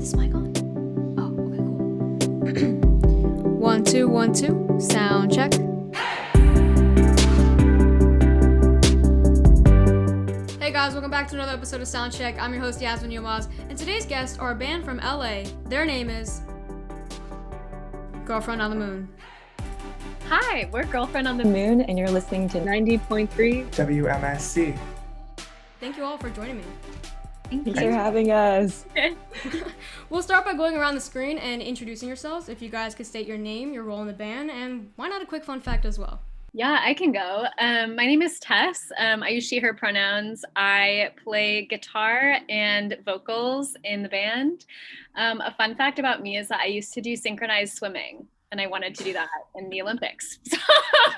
this mic on? Oh, okay, cool. 1 2 1 2. Sound check. Hey guys, welcome back to another episode of Sound Check. I'm your host Yasmin Yilmaz, and today's guests are a band from LA. Their name is Girlfriend on the Moon. Hi, we're Girlfriend on the Moon, and you're listening to 90.3 WMSC. Thank you all for joining me. Thanks for having us. We'll start by going around the screen and introducing yourselves. If you guys could state your name, your role in the band, and why not a quick fun fact as well? Yeah, I can go. My name is Tess. I use she, her pronouns. I play guitar and vocals in the band. A fun fact about me is that I used to do synchronized swimming, and I wanted to do that in the Olympics.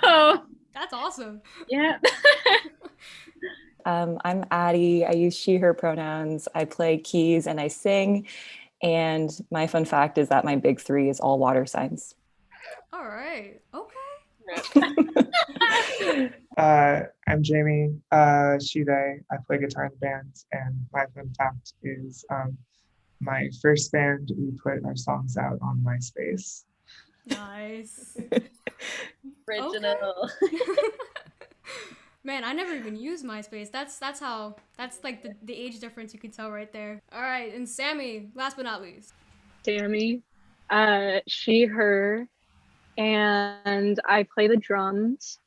So that's awesome. Yeah. I'm Addy. I use she, her pronouns. I play keys and I sing. And my fun fact is that my big three is all water signs. All right. Okay. I'm Jamie, she, they. I play guitar in the band, and my fun fact is my first band, we put our songs out on MySpace. Nice. Original. Okay. Man, I never even used MySpace. That's like the age difference you can tell right there. All right, and Sammi, last but not least. Sammi, she, her, and I play the drums.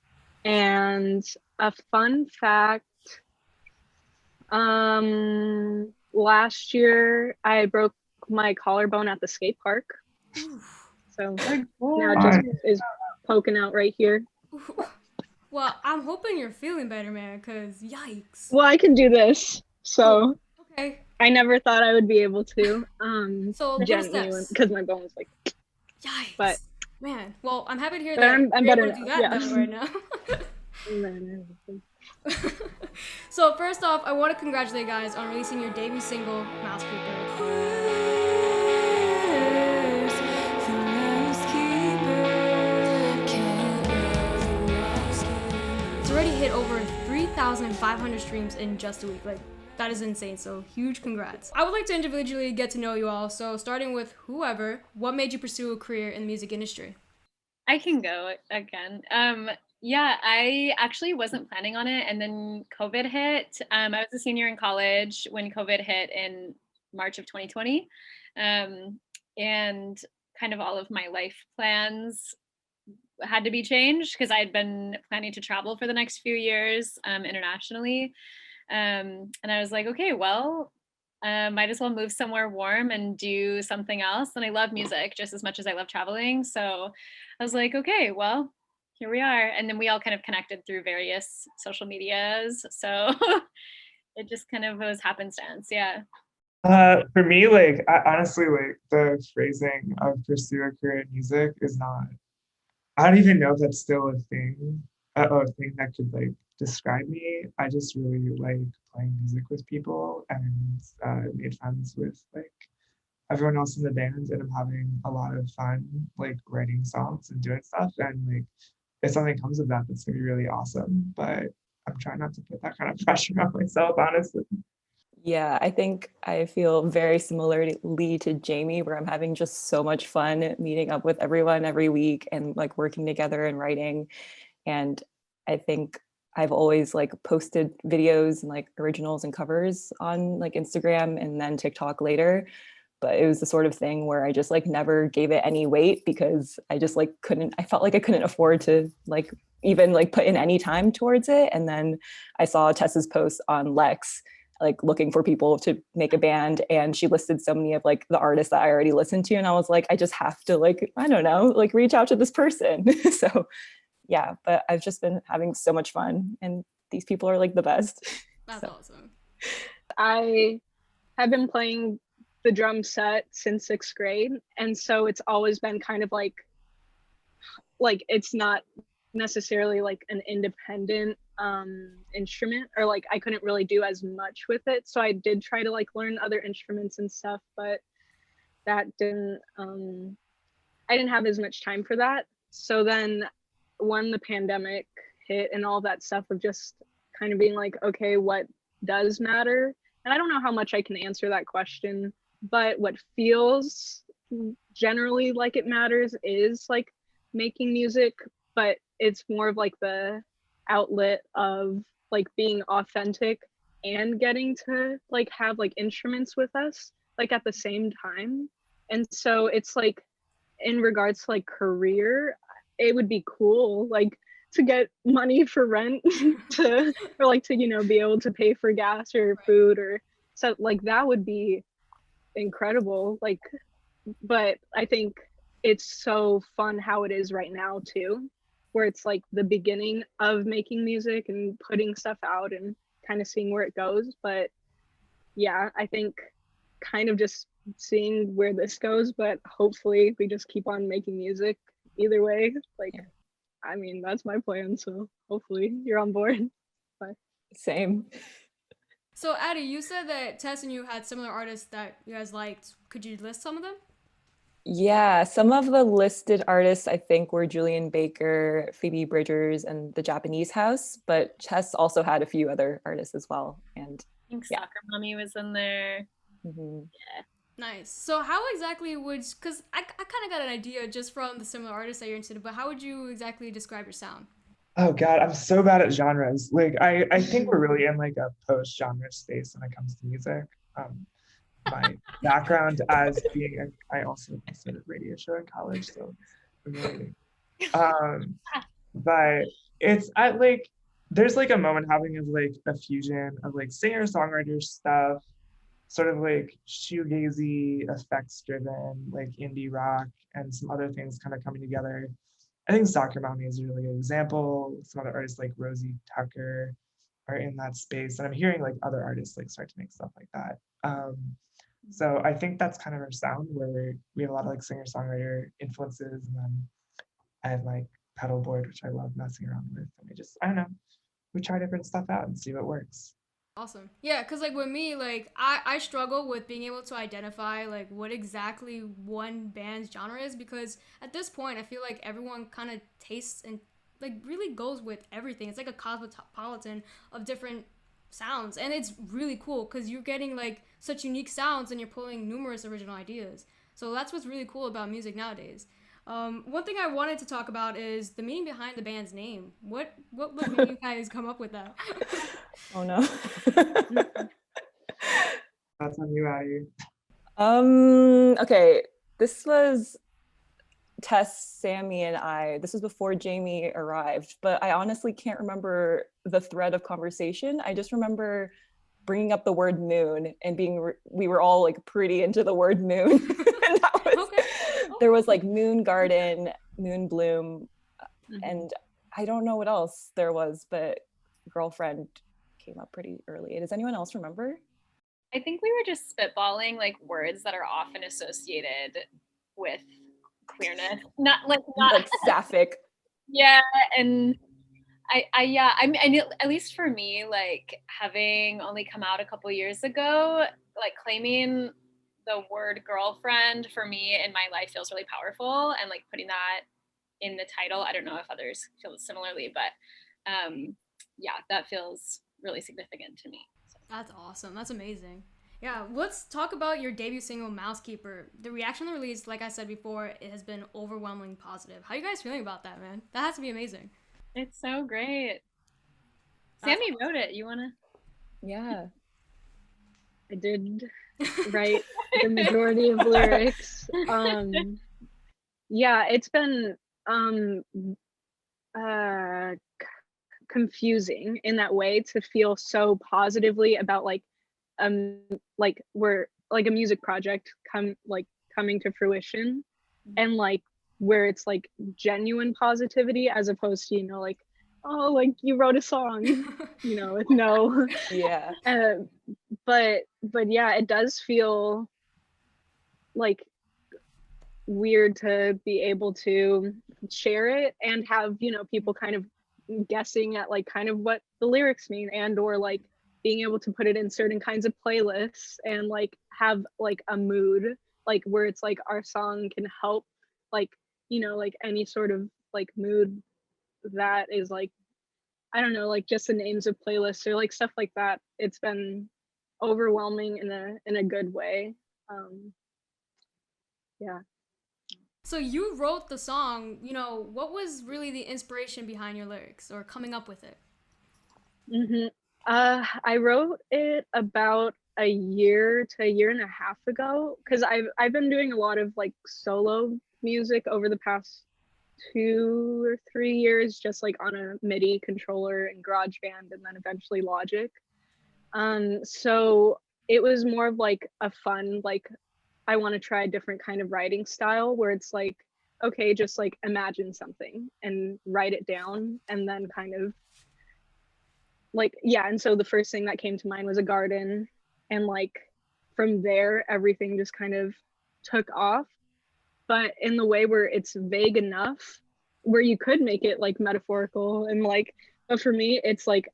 And a fun fact, last year I broke my collarbone at the skate park. So now it just is poking out right here. Well, I'm hoping you're feeling better, man, because yikes. Well, I can do this, so okay. I never thought I would be able to. So genuinely, because my bone was like. Yikes. But man, well, I'm happy to hear but that I'm you're better able to do that now, though right now. So first off, I want to congratulate you guys on releasing your debut single, Mousekeeper. It's already hit over 3,500 streams in just a week. Like, that is insane, so huge congrats. I would like to individually get to know you all, so starting with whoever, what made you pursue a career in the music industry? I can go again. Yeah, I actually wasn't planning on it, and then COVID hit. I was a senior in college when COVID hit in March of 2020, and kind of all of my life plans had to be changed because I had been planning to travel for the next few years internationally. And I was like, okay, well, might as well move somewhere warm and do something else. And I love music just as much as I love traveling. So I was like, okay, well, here we are. And then we all kind of connected through various social medias. So it just kind of was happenstance. Yeah. For me, honestly, the phrasing of pursue a career in music is not, I don't even know if that's still a thing that could describe me. I just really like playing music with people and made friends with everyone else in the band, and I'm having a lot of fun writing songs and doing stuff, and if something comes of that, that's gonna be really awesome. But I'm trying not to put that kind of pressure on myself, honestly. Yeah, I think I feel very similarly to Jamie, where I'm having just so much fun meeting up with everyone every week and working together and writing. And I think I've always posted videos and originals and covers on Instagram and then TikTok later. But it was the sort of thing where I just never gave it any weight because I just I felt like I couldn't afford to even put in any time towards it. And then I saw Tess's post on Lex looking for people to make a band, and she listed so many of the artists that I already listened to, and I was like, I just have to I don't know, reach out to this person. So yeah, but I've just been having so much fun, and these people are the best. That's awesome. I have been playing the drum set since 6th grade, and so it's always been kind of it's not necessarily an independent instrument, or I couldn't really do as much with it, so I did try to learn other instruments and stuff, but that didn't I didn't have as much time for that. So then when the pandemic hit and all that stuff of just kind of being okay, what does matter? And I don't know how much I can answer that question but what feels generally like it matters is like making music, but it's more of like the outlet of like being authentic and getting to like have like instruments with us like at the same time. And so it's like in regards to like career, it would be cool like to get money for rent to or like to, you know, be able to pay for gas or food or so, like that would be incredible. Like, but I think it's so fun how it is right now too, where it's like the beginning of making music and putting stuff out and kind of seeing where it goes. But yeah, I think kind of just seeing where this goes, but hopefully we just keep on making music either way. Like, Yeah. I mean, that's my plan. So hopefully you're on board. But Same. So, Addy, you said that Tess and you had similar artists that you guys liked. Could you list some of them? Yeah, some of the listed artists I think were Julian Baker, Phoebe Bridgers, and the Japanese House, but Tess also had a few other artists as well. And I think yeah. Soccer Mommy was in there. mhm. Nice. So how exactly would, because I kind of got an idea just from the similar artists that you're into, but how would you exactly describe your sound? Oh God, I'm so bad at genres. Like I think we're really in like a post-genre space when it comes to music. My background as being I also did a radio show in college, so I'm really but it's at like there's like a moment having of like a fusion of like singer-songwriter stuff, sort of like shoegazy, effects driven, like indie rock and some other things kind of coming together. I think Soccer Mommy is a really good example. Some other artists like Rosie Tucker are in that space. And I'm hearing like other artists like start to make stuff like that. So I think that's kind of our sound where we have a lot of like singer-songwriter influences. And then I have my pedal board, which I love messing around with. And we just, I don't know, we try different stuff out and see what works. Awesome. Yeah, because like with me, like I struggle with being able to identify like what exactly one band's genre is, because at this point I feel like everyone kind of tastes and like really goes with everything. It's like a cosmopolitan of different sounds, and it's really cool because you're getting like such unique sounds and you're pulling numerous original ideas. So that's what's really cool about music nowadays. One thing I wanted to talk about is the meaning behind the band's name. What made you guys come up with that? Oh no. That's on you, Addy. Okay, this was Tess, Sammy, and I. This was before Jamie arrived, but I honestly can't remember the thread of conversation. I just remember bringing up the word moon and we were all like pretty into the word moon. And that was, Okay. there was like Moon Garden, Moon Bloom, and I don't know what else there was, but Girlfriend came up pretty early. Does anyone else remember? I think we were just spitballing like words that are often associated with queerness. Not Like sapphic. Yeah, and I mean, I know, at least for me, like having only come out a couple years ago, like claiming the word girlfriend for me in my life feels really powerful, and like putting that in the title, I don't know if others feel similarly, but yeah, that feels really significant to me. So. That's awesome. That's amazing. Yeah, let's talk about your debut single, Mousekeeper. The reaction to the release, like I said before, it has been overwhelmingly positive. How are you guys feeling about that, man? That has to be amazing. It's so great. Sammy wrote it. You wanna? Yeah. I did write the majority of lyrics. Yeah, it's been confusing in that way to feel so positively about like we're like a music project coming to fruition, and like where it's like genuine positivity as opposed to, you know, like, oh, like you wrote a song, you know, with no Yeah. but yeah, it does feel like weird to be able to share it and have, you know, people kind of guessing at like kind of what the lyrics mean, and or like being able to put it in certain kinds of playlists and like have like a mood, like where it's like our song can help like, you know, like any sort of like mood that is like, I don't know, like just the names of playlists or like stuff like that. It's been overwhelming in a good way. Yeah. So you wrote the song, you know, what was really the inspiration behind your lyrics or coming up with it? I wrote it about a year to a year and a half ago, because I've been doing a lot of like solo music over the past 2 or 3 years, just like on a MIDI controller and GarageBand, and then eventually Logic. So it was more of like a fun, like, I want to try a different kind of writing style where it's like, okay, just like imagine something and write it down, and then kind of like, yeah. And so the first thing that came to mind was a garden, and like from there everything just kind of took off, but in the way where it's vague enough where you could make it like metaphorical, and like, but for me it's like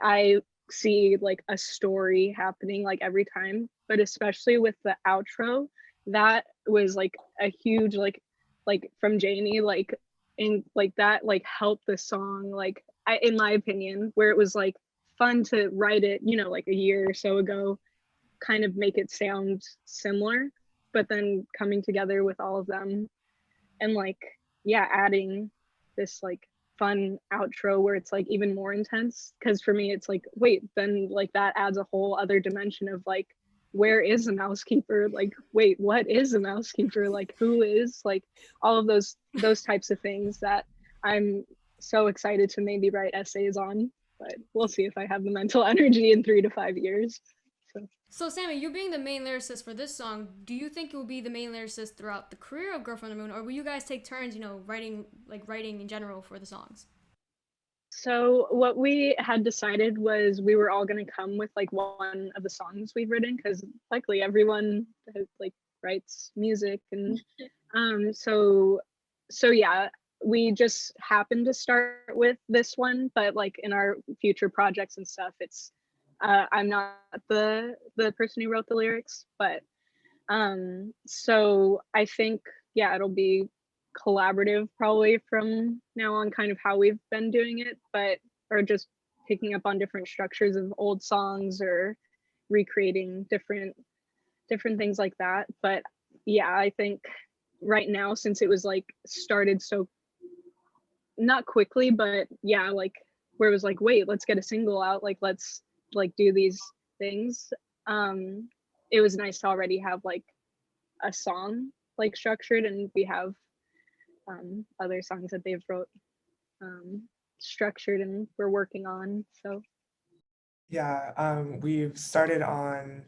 I see like a story happening like every time, but especially with the outro, that was like a huge like from Jamie, like in like that like helped the song, like in my opinion, where it was like fun to write it, you know, like a year or so ago, kind of make it sound similar, but then coming together with all of them and like, yeah, adding this like fun outro where it's like even more intense, because for me it's like, wait, then like that adds a whole other dimension of like, where is a mousekeeper, like, wait, what is a mousekeeper, like, who is, like, all of those types of things that I'm so excited to maybe write essays on, but we'll see if I have the mental energy in 3 to 5 years. So Sammi, you being the main lyricist for this song, do you think you'll be the main lyricist throughout the career of Girl from the Moon, or will you guys take turns, you know, writing in general for the songs? So what we had decided was we were all going to come with like one of the songs we've written, because likely everyone like writes music, and so yeah, we just happened to start with this one, but like in our future projects and stuff, it's I'm not the person who wrote the lyrics, but so I think, yeah, it'll be collaborative probably from now on, kind of how we've been doing it, but or just picking up on different structures of old songs or recreating different things like that. But yeah, I think right now, since it was like started so not quickly, but yeah, like where it was like, wait, let's get a single out, like let's like do these things, it was nice to already have like a song like structured, and we have other songs that they've wrote structured and we're working on. So Yeah, we've started on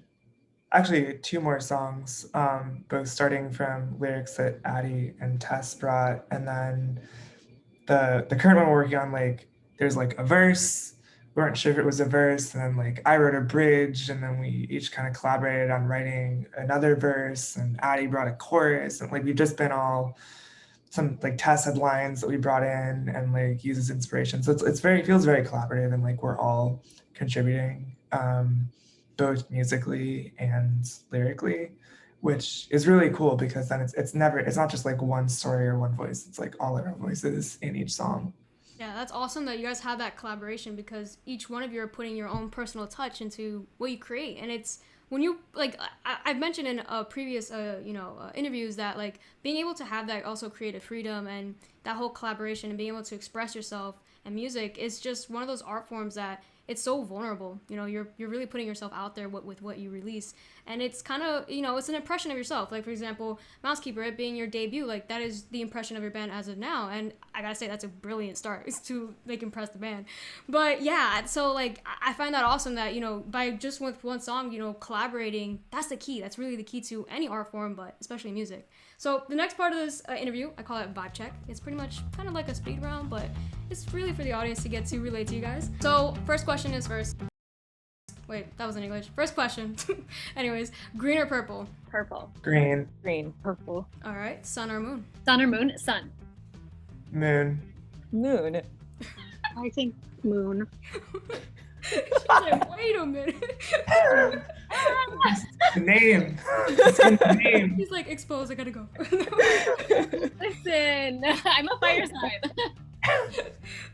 actually 2 more songs, both starting from lyrics that Addy and Tess brought, and then the current one we're working on, like there's like a verse. We weren't sure if it was a verse, and then like I wrote a bridge, and then we each kind of collaborated on writing another verse, and Addy brought a chorus, and like we've just been all some like Tess had lines that we brought in and like uses inspiration. So it feels very collaborative, and like we're all contributing, both musically and lyrically, which is really cool, because then it's not just like one story or one voice, it's like all our voices in each song. Yeah, that's awesome that you guys have that collaboration, because each one of you are putting your own personal touch into what you create. And it's when you like I've mentioned in previous interviews that like being able to have that also creative freedom and that whole collaboration and being able to express yourself and music is just one of those art forms that it's so vulnerable. You know, you're really putting yourself out there with what you release, and it's kind of, you know, it's an impression of yourself. Like for example, Mousekeeper, it being your debut, like that is the impression of your band as of now, and I gotta say that's a brilliant start to like impress the band. But yeah, so like I find that awesome that, you know, by just with one song, you know, collaborating, that's the key. That's really the key to any art form, but especially music. So the next part of this interview, I call it vibe check. It's pretty much kind of like a speed round, but it's really for the audience to get to relate to you guys. So first question is first. Wait, that was in English. First question. Anyways, green or purple? Purple. Green. Green. purple. All right, sun or moon? Sun or moon? Sun. Moon. Moon. I think moon. She's like, wait a minute. The name. It's in the name. He's like, exposed, I gotta go. Listen, I'm a fire sign.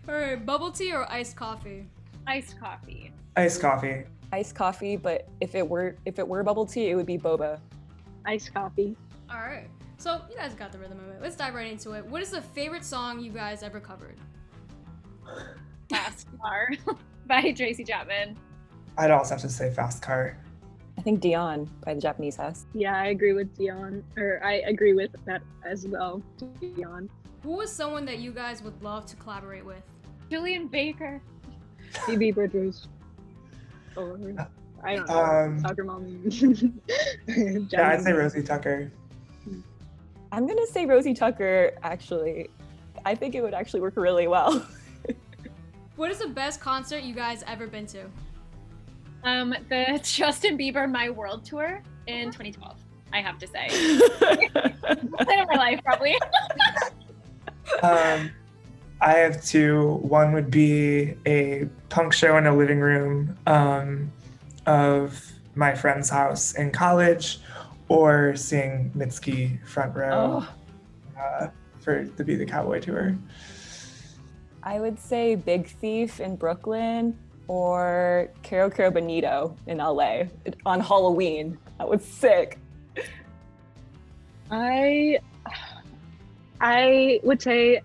All right, bubble tea or iced coffee? Iced coffee. Iced coffee. Iced coffee, but if it were bubble tea, it would be boba. Iced coffee. All right. So you guys got the rhythm of it. Let's dive right into it. What is the favorite song you guys ever covered? Fast Car by Tracy Chapman. I'd also have to say Fast Car. I think Dion by the Japanese House. Yeah, I agree with Dion, or I agree with that as well. Dion. Who was someone that you guys would love to collaborate with? Julian Baker. Phoebe Bridgers. Or I don't know. Soccer mom. Yeah, I'd say Rosie Tucker. I'm gonna say Rosie Tucker, actually. I think it would actually work really well. What is the best concert you guys ever been to? The Justin Bieber My World Tour in 2012, I have to say. Play of my life, probably. I have two. One would be a punk show in a living room of my friend's house in college, or seeing Mitski front row for the Be the Cowboy tour. I would say Big Thief in Brooklyn or Caro Caro Bonito in LA on Halloween. That was sick. I would say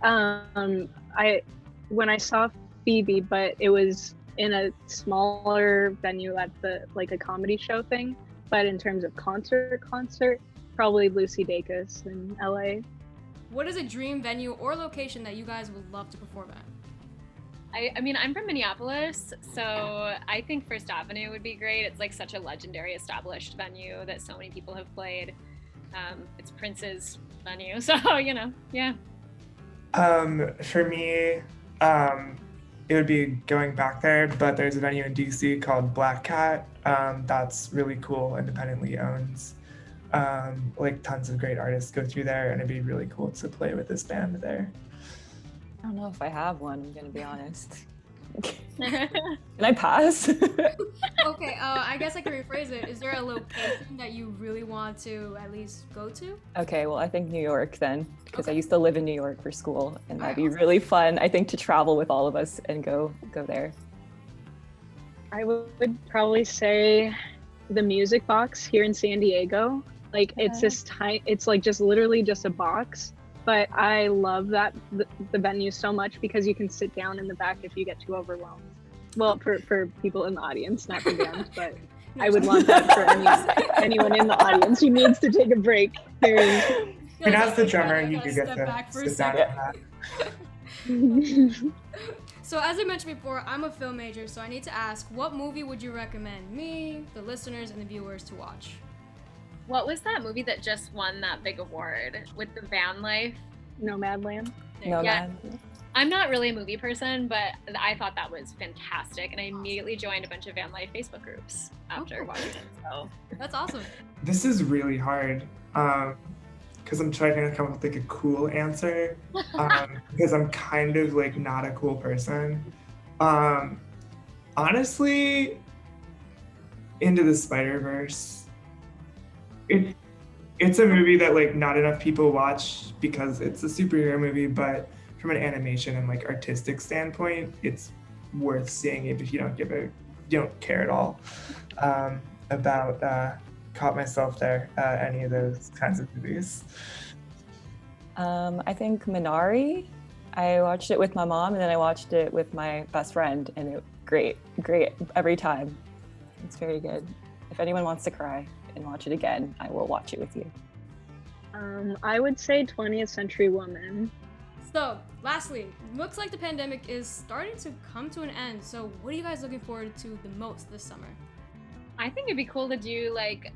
when I saw Phoebe, but it was in a smaller venue at the like a comedy show thing. But in terms of concert, probably Lucy Dacus in LA. What is a dream venue or location that you guys would love to perform at? I mean, I'm from Minneapolis, so I think First Avenue would be great. It's like such a legendary established venue that so many people have played. It's Prince's venue, so, you know, yeah. For me, it would be going back there, but there's a venue in DC called Black Cat that's really cool, independently owned. Like tons of great artists go through there, and it'd be really cool to play with this band there. I don't know if I have one, I'm gonna be honest. Can I pass? Okay, I guess I can rephrase it. Is there a location that you really want to at least go to? Okay, well, I think New York then, because I Okay. used to live in New York for school, and that'd be Alright. really fun, I think, to travel with all of us and go there. I would probably say the Music Box here in San Diego. Like it's this tiny, it's like just literally just a box. But I love that the venue so much because you can sit down in the back if you get too overwhelmed. Well, for people in the audience, not the band, but I would want that for anyone in the audience who needs to take a break. And as the drummer, I you gotta do get step to back for a sit down second. on that. So as I mentioned before, I'm a film major, so I need to ask, what movie would you recommend me, the listeners, and the viewers to watch? What was that movie that just won that big award with the van life? Nomadland. There you Yeah. Man. I'm not really a movie person, but I thought that was fantastic, and I immediately joined a bunch of van life Facebook groups after cool. watching it. So go. That's awesome. This is really hard because I'm trying to come up with like a cool answer because I'm kind of like not a cool person. Honestly, Into the Spider-Verse. It's a movie that like not enough people watch because it's a superhero movie, but from an animation and like artistic standpoint, it's worth seeing if you don't care at all about caught myself there any of those kinds of movies. I think Minari. I watched it with my mom, and then I watched it with my best friend, and it great every time. It's very good. If anyone wants to cry and watch it again, I will watch it with you. I would say 20th Century Woman. So, lastly, looks like the pandemic is starting to come to an end. So, what are you guys looking forward to the most this summer? I think it'd be cool to do like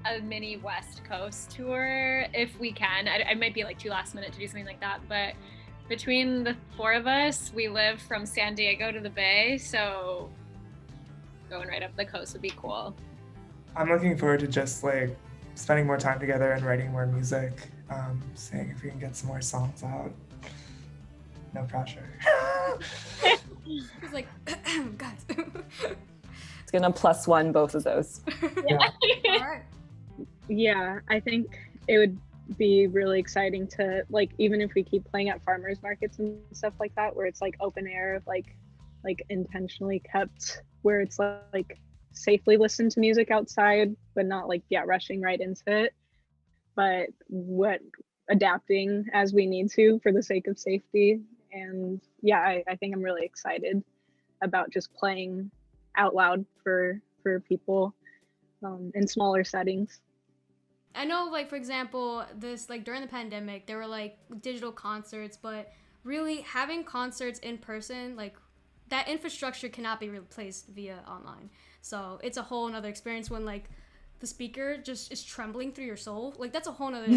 a mini West Coast tour if we can. I might be like too last minute to do something like that, but between the four of us, we live from San Diego to the Bay, so going right up the coast would be cool. I'm looking forward to just like spending more time together and writing more music, seeing if we can get some more songs out. No pressure. It's like, guys. It's gonna +1 both of those. All right. Yeah, I think it would be really exciting to like, even if we keep playing at farmers markets and stuff like that, where it's like open air, like intentionally kept, where it's like safely listen to music outside, but not like, yeah, rushing right into it. But what adapting as we need to for the sake of safety. And yeah, I think I'm really excited about just playing out loud for people in smaller settings. I know, like, for example, this, like, during the pandemic, there were, like, digital concerts, but really having concerts in person, like, that infrastructure cannot be replaced via online. So it's a whole nother experience when, like, the speaker just is trembling through your soul. Like, that's a whole nother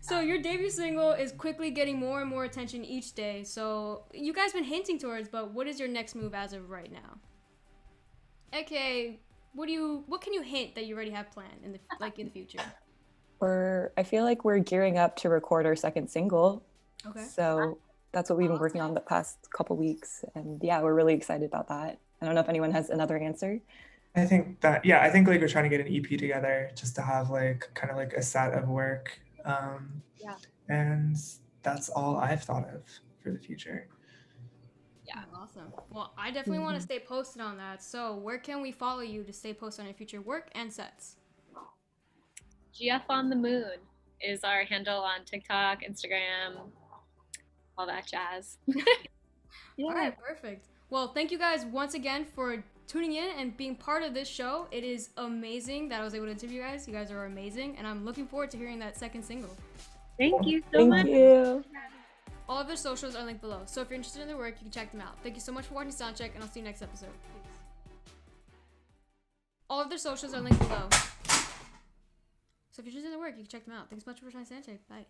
So your debut single is quickly getting more and more attention each day. So you guys been hinting towards, but what is your next move as of right now? Okay, what can you hint that you already have planned in the future? I feel like we're gearing up to record our second single. Okay. So that's what we've been working on the past couple weeks. And yeah, we're really excited about that. I don't know if anyone has another answer. I think that, yeah, I think like we're trying to get an EP together just to have like kind of like a set of work. Yeah. And that's all I've thought of for the future. Yeah, awesome. Well, I definitely want to stay posted on that. So where can we follow you to stay posted on your future work and sets? GF on the Moon is our handle on TikTok, Instagram, all that jazz. All right, perfect. Well, thank you guys once again for tuning in and being part of this show. It is amazing that I was able to interview you guys. You guys are amazing, and I'm looking forward to hearing that second single. Thank you so much. Thank you. All of their socials are linked below, so if you're interested in their work, you can check them out. Thank you so much for watching Soundcheck, and I'll see you next episode. Peace. All of their socials are linked below. So if you're interested in their work, you can check them out. Thanks so much for watching Soundcheck. Bye.